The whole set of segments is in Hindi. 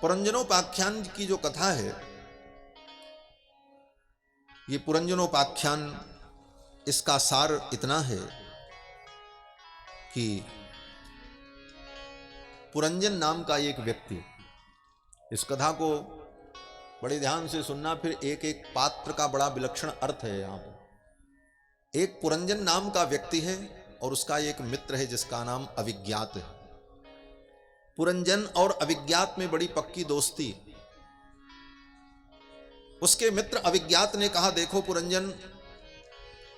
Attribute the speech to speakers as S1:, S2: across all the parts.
S1: पुरंजनोपाख्यान की जो कथा है, ये पुरंजनोपाख्यान, इसका सार इतना है कि पुरंजन नाम का एक व्यक्ति, इस कथा को बड़े ध्यान से सुनना, फिर एक एक पात्र का बड़ा विलक्षण अर्थ है यहां पर। एक पुरंजन नाम का व्यक्ति है और उसका एक मित्र है जिसका नाम अविज्ञात है। पुरंजन और अविज्ञात में बड़ी पक्की दोस्ती। उसके मित्र अविज्ञात ने कहा, देखो पुरंजन,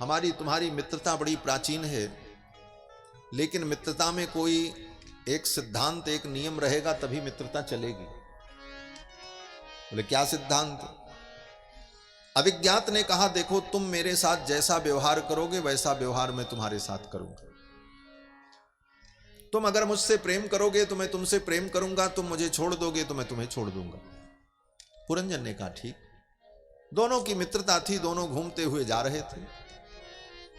S1: हमारी तुम्हारी मित्रता बड़ी प्राचीन है, लेकिन मित्रता में कोई एक सिद्धांत, एक नियम रहेगा तभी मित्रता चलेगी। बोले क्या सिद्धांत? अविज्ञात ने कहा, देखो तुम मेरे साथ जैसा व्यवहार करोगे वैसा व्यवहार मैं तुम्हारे साथ करूंगा। तुम अगर मुझसे प्रेम करोगे तो मैं तुमसे प्रेम करूंगा, तुम मुझे छोड़ दोगे तो मैं तुम्हें छोड़ दूंगा। पुरंजन ने कहा ठीक। दोनों की मित्रता थी, दोनों घूमते हुए जा रहे थे।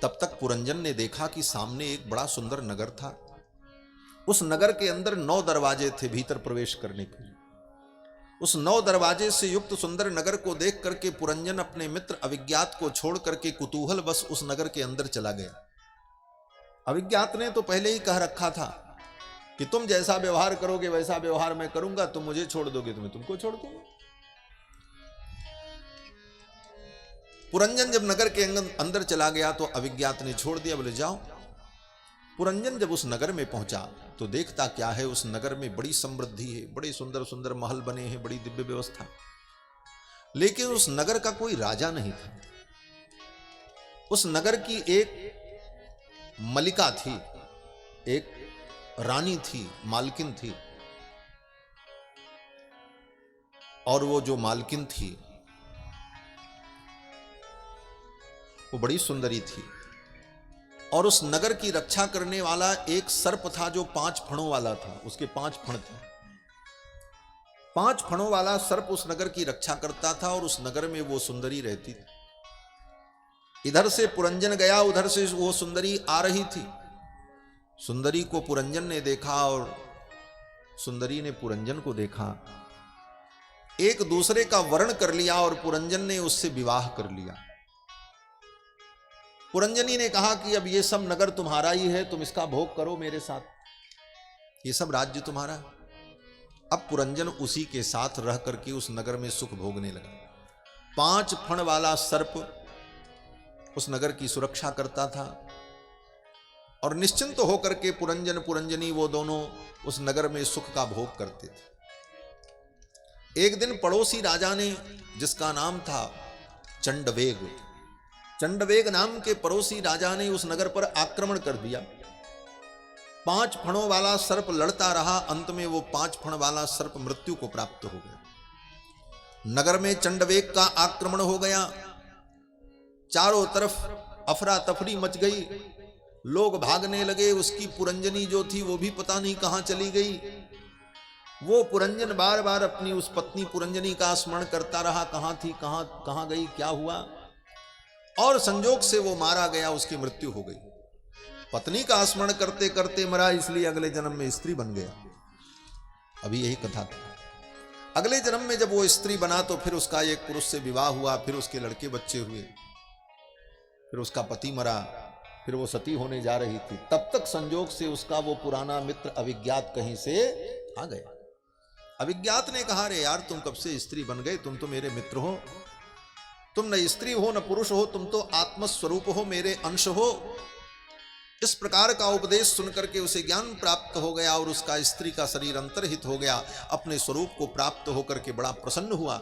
S1: तब तक पुरंजन ने देखा कि सामने एक बड़ा सुंदर नगर था। उस नगर के अंदर 9 दरवाजे थे भीतर प्रवेश करने के लिए। उस 9 दरवाजे से युक्त सुंदर नगर को देख करके पुरंजन अपने मित्र अविज्ञात को छोड़ करके कुतूहल बस उस नगर के अंदर चला गया। अविज्ञात ने तो पहले ही कह रखा था कि तुम जैसा व्यवहार करोगे वैसा व्यवहार मैं करूंगा, तुम मुझे छोड़ दोगे तो मैं तुमको छोड़ दूंगा। पुरंजन जब नगर के अंदर चला गया तो अविज्ञात ने छोड़ दिया, बोले जाओ। पुरंजन जब उस नगर में पहुंचा तो देखता क्या है, उस नगर में बड़ी समृद्धि है, बड़े सुंदर सुंदर महल बने हैं, बड़ी दिव्य व्यवस्था। लेकिन उस नगर का कोई राजा नहीं था। उस नगर की एक मलिका थी, एक रानी थी, मालकिन थी। और वो जो मालकिन थी वो बड़ी सुंदरी थी। और उस नगर की रक्षा करने वाला एक सर्प था जो 5 फणों वाला था। उसके 5 फण थे। 5 फणों वाला सर्प उस नगर की रक्षा करता था और उस नगर में वो सुंदरी रहती थी। इधर से पुरंजन गया, उधर से वो सुंदरी आ रही थी। सुंदरी को पुरंजन ने देखा और सुंदरी ने पुरंजन को देखा। एक दूसरे का वर्ण कर लिया और पुरंजन ने उससे विवाह कर लिया। पुरंजनी ने कहा कि अब ये सब नगर तुम्हारा ही है, तुम इसका भोग करो मेरे साथ, ये सब राज्य तुम्हारा। अब पुरंजन उसी के साथ रह करके उस नगर में सुख भोगने लगा। 5 फण वाला सर्प उस नगर की सुरक्षा करता था और निश्चिंत होकर के पुरंजन पुरंजनी वो दोनों उस नगर में सुख का भोग करते थे। एक दिन पड़ोसी राजा ने, जिसका नाम था चंडवेग, चंडवेग नाम के पड़ोसी राजा ने उस नगर पर आक्रमण कर दिया। 5 फणों वाला सर्प लड़ता रहा, अंत में वो 5 फण वाला सर्प मृत्यु को प्राप्त हो गया। नगर में चंडवेग का आक्रमण हो गया। चारों तरफ अफरा तफरी मच गई, लोग भागने लगे। उसकी पुरंजनी जो थी वो भी पता नहीं कहां चली गई। वो पुरंजन बार बार अपनी उस पत्नी पुरंजनी का स्मरण करता रहा, कहां थी, कहां गई, क्या हुआ। और संजोग से वो मारा गया, उसकी मृत्यु हो गई। पत्नी का स्मरण करते करते मरा, इसलिए अगले जन्म में स्त्री बन गया। अभी यही कथा था। अगले जन्म में जब वो स्त्री बना तो फिर उसका एक पुरुष से विवाह हुआ, फिर उसके लड़के बच्चे हुए, फिर उसका पति मरा, फिर वो सती होने जा रही थी। तब तक संजोग से उसका वो पुराना मित्र अविज्ञात कहीं से आ गया। अविज्ञात ने कहा, अरे यार तुम कब से स्त्री बन गए, तुम तो मेरे मित्र हो, तुम न स्त्री हो न पुरुष हो, तुम तो आत्मस्वरूप हो, मेरे अंश हो। इस प्रकार का उपदेश सुनकर के उसे ज्ञान प्राप्त हो गया और उसका स्त्री का शरीर अंतर्हित हो गया। अपने स्वरूप को प्राप्त होकर के बड़ा प्रसन्न हुआ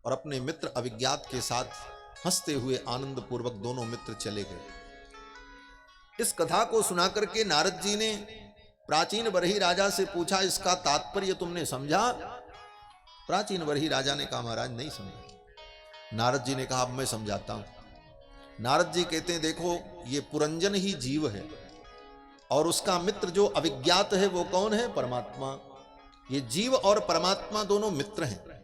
S1: और अपने मित्र अविज्ञात के साथ हंसते हुए आनंद पूर्वक दोनों मित्र चले गए। इस कथा को सुनाकर के नारद जी ने प्राचीन बरही राजा से पूछा, इसका तात्पर्य तुमने समझा? प्राचीन बरही राजा ने कहा, महाराज नहीं समझा। नारद जी ने कहा, अब मैं समझाता हूं। नारद जी कहते हैं, देखो ये पुरंजन ही जीव है और उसका मित्र जो अविज्ञात है वो कौन है? परमात्मा। ये जीव और परमात्मा दोनों मित्र हैं।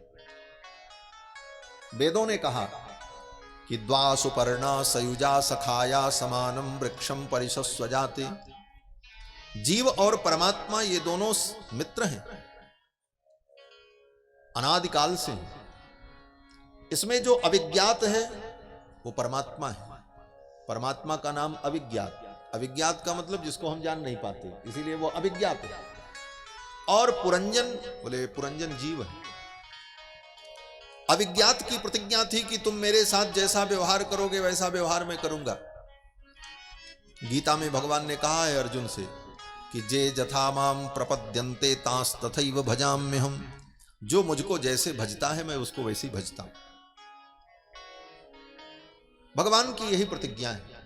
S1: वेदों ने कहा कि द्वा सुपर्णा सयुजा सखाया समानम वृक्षम परिशस्वजाते। जीव और परमात्मा ये दोनों मित्र हैं। अनादिकाल से है। इसमें जो अविज्ञात है वो परमात्मा है। परमात्मा का नाम अविज्ञात। अविज्ञात का मतलब जिसको हम जान नहीं पाते, इसीलिए वो अविज्ञात है। और पुरंजन, बोले पुरंजन जीव है। अविज्ञात की प्रतिज्ञा थी कि तुम मेरे साथ जैसा व्यवहार करोगे वैसा व्यवहार मैं करूंगा। गीता में भगवान ने कहा है अर्जुन से कि जे जथा माम प्रपद्यन्ते तांस तथैव भजाम्यहम्। जो मुझको जैसे भजता है मैं उसको वैसे ही भजता हूं। भगवान की यही प्रतिज्ञा है।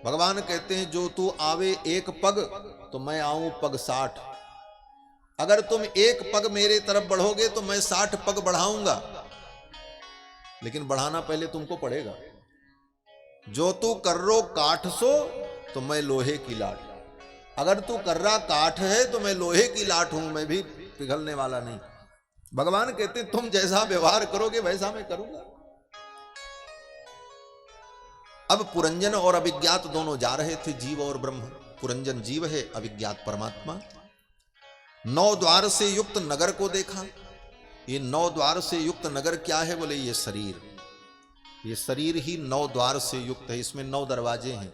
S1: भगवान कहते हैं जो तू आवे एक पग तो मैं आऊं पग 60। अगर तुम एक पग मेरे तरफ बढ़ोगे तो मैं 60 पग बढ़ाऊंगा, लेकिन बढ़ाना पहले तुमको पड़ेगा। जो तू कर्रो काठ सो तो मैं लोहे की लाठ। अगर तू कर्रा काठ है तो मैं लोहे की लाठ हूं, मैं भी पिघलने वाला नहीं। भगवान कहते हैं तुम जैसा व्यवहार करोगे वैसा मैं करूंगा। अब पुरंजन और अविज्ञात दोनों जा रहे थे, जीव और ब्रह्म। पुरंजन जीव है, अविज्ञात परमात्मा। 9 द्वार से युक्त नगर को देखा। ये 9 द्वार से युक्त नगर क्या है? बोले ये शरीर। ये शरीर ही 9 द्वार से युक्त है। इसमें 9 दरवाजे हैं।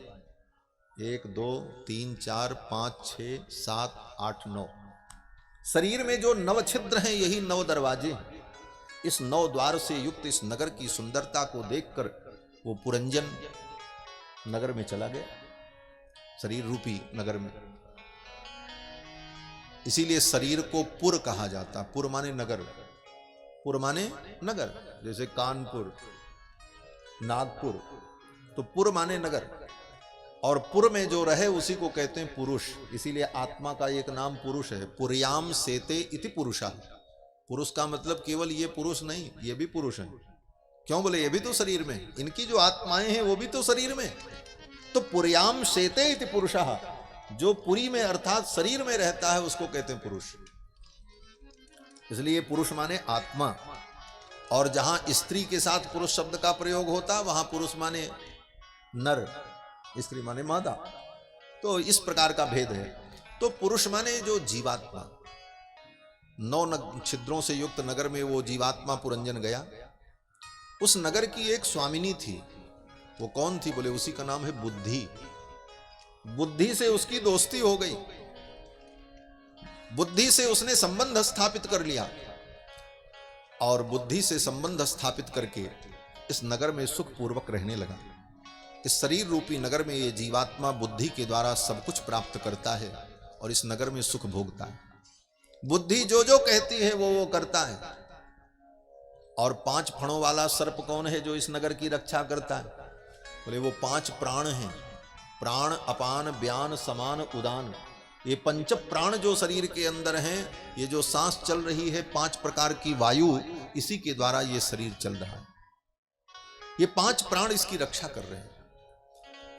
S1: 1 2 3 4 5 6 7 8 9। शरीर में जो 9 छिद्र हैं यही 9 दरवाजे हैं। इस 9 द्वार से युक्त इस नगर की सुंदरता को देखकर वो पुरंजन नगर में चला गया, शरीर रूपी नगर में। इसीलिए शरीर को पुर कहा जाता। पुर माने नगर। पुर माने नगर, जैसे कानपुर, नागपुर, तो पुर माने नगर। और पुर में जो रहे उसी को कहते हैं पुरुष। इसीलिए आत्मा का एक नाम पुरुष है। पुर्याम सेते इति पुरुषा। पुरुष का मतलब केवल ये पुरुष नहीं, ये भी पुरुष है। क्यों? बोले ये भी तो शरीर में, इनकी जो आत्माएं हैं वो भी तो शरीर में। तो पुर्याम सेते इति पुरुषः, जो पुरी में अर्थात शरीर में रहता है उसको कहते हैं पुरुष। इसलिए पुरुष माने आत्मा। और जहां स्त्री के साथ पुरुष शब्द का प्रयोग होता वहां पुरुष माने नर, स्त्री माने मादा। तो इस प्रकार का भेद है। तो पुरुष माने जो जीवात्मा। 9 छिद्रों से युक्त नगर में वो जीवात्मा पुरंजन गया। उस नगर की एक स्वामिनी थी। वो कौन थी? बोले उसी का नाम है बुद्धि। बुद्धि से उसकी दोस्ती हो गई। बुद्धि से उसने संबंध स्थापित कर लिया और बुद्धि से संबंध स्थापित करके इस नगर में सुखपूर्वक रहने लगा। इस शरीर रूपी नगर में ये जीवात्मा बुद्धि के द्वारा सब कुछ प्राप्त करता है और इस नगर में सुख भोगता है। बुद्धि जो जो कहती है वो करता है। और 5 फणों वाला सर्प कौन है जो इस नगर की रक्षा करता है? बोले वो 5 प्राण हैं। प्राण, अपान, व्यान, समान, उदान। ये 5 प्राण जो शरीर के अंदर हैं, ये जो सांस चल रही है 5 प्रकार की वायु, इसी के द्वारा ये शरीर चल रहा है। ये 5 प्राण इसकी रक्षा कर रहे हैं।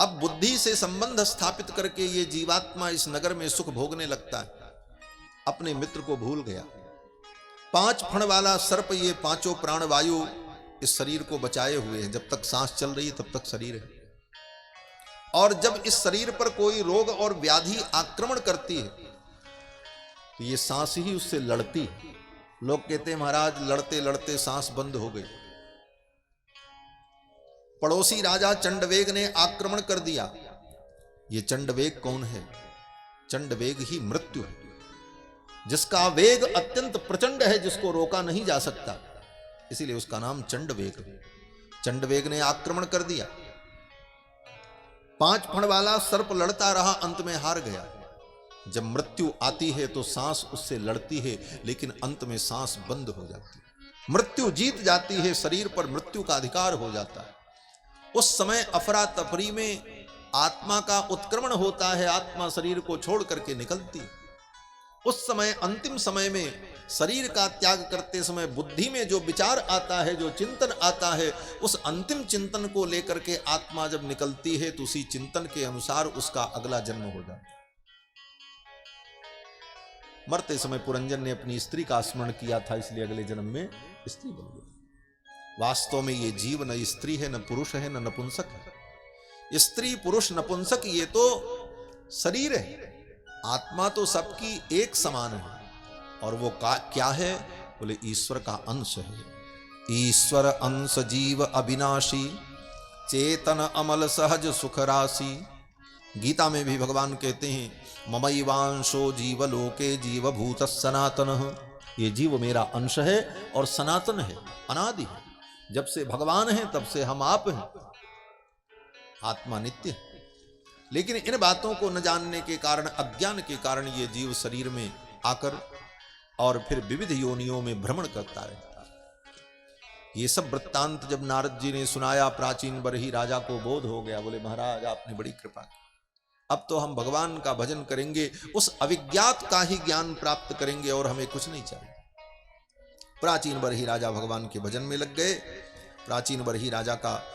S1: अब बुद्धि से संबंध स्थापित करके ये जीवात्मा इस नगर में सुख भोगने लगता है। अपने मित्र को भूल गया। 5 फण वाला सर्प ये 5 प्राण वायु इस शरीर को बचाए हुए हैं। जब तक सांस चल रही है तब तक शरीर है। और जब इस शरीर पर कोई रोग और व्याधि आक्रमण करती है तो ये सांस ही उससे लड़ती है। लोग कहते हैं महाराज लड़ते लड़ते सांस बंद हो गई। पड़ोसी राजा चंडवेग ने आक्रमण कर दिया। ये चंडवेग कौन है? चंडवेग ही मृत्यु है, जिसका वेग अत्यंत प्रचंड है, जिसको रोका नहीं जा सकता। इसीलिए उसका नाम चंडवेग है। चंडवेग ने आक्रमण कर दिया। 5 फण वाला सर्प लड़ता रहा, अंत में हार गया। जब मृत्यु आती है तो सांस उससे लड़ती है, लेकिन अंत में सांस बंद हो जाती है। मृत्यु जीत जाती है, शरीर पर मृत्यु का अधिकार हो जाता है। उस समय अफरा तफरी में आत्मा का उत्क्रमण होता है। आत्मा शरीर को छोड़ करके निकलती है। उस समय अंतिम समय में शरीर का त्याग करते समय बुद्धि में जो विचार आता है, जो चिंतन आता है, उस अंतिम चिंतन को लेकर के आत्मा जब निकलती है तो उसी चिंतन के अनुसार उसका अगला जन्म हो जाता है। मरते समय पुरंजन ने अपनी स्त्री का स्मरण किया था, इसलिए अगले जन्म में स्त्री बन गई। वास्तव में ये जीव न स्त्री है, न पुरुष है, न नपुंसक है। स्त्री पुरुष नपुंसक ये तो शरीर है। आत्मा तो सबकी एक समान है। और वो क्या है? बोले ईश्वर का अंश है। ईश्वर अंश जीव अविनाशी, चेतन अमल सहज सुख राशि। गीता में भी भगवान कहते हैं ममैवांशो जीवलोके जीवभूत सनातन। ये जीव मेरा अंश है और सनातन है, अनादि है। जब से भगवान है तब से हम आप हैं। आत्मा नित्य है। लेकिन इन बातों को न जानने के कारण, अज्ञान के कारण ये जीव शरीर में आकर और फिर विविध योनियों में भ्रमण करता रहता है। ये सब वृत्तांत जब नारद जी ने सुनाया, प्राचीन बरही राजा को बोध हो गया। बोले महाराज आपने बड़ी कृपा की, अब तो हम भगवान का भजन करेंगे, उस अविज्ञात का ही ज्ञान प्राप्त करेंगे और हमें कुछ नहीं चाहिए। प्राचीन बरही राजा भगवान के भजन में लग गए। प्राचीन बरही राजा का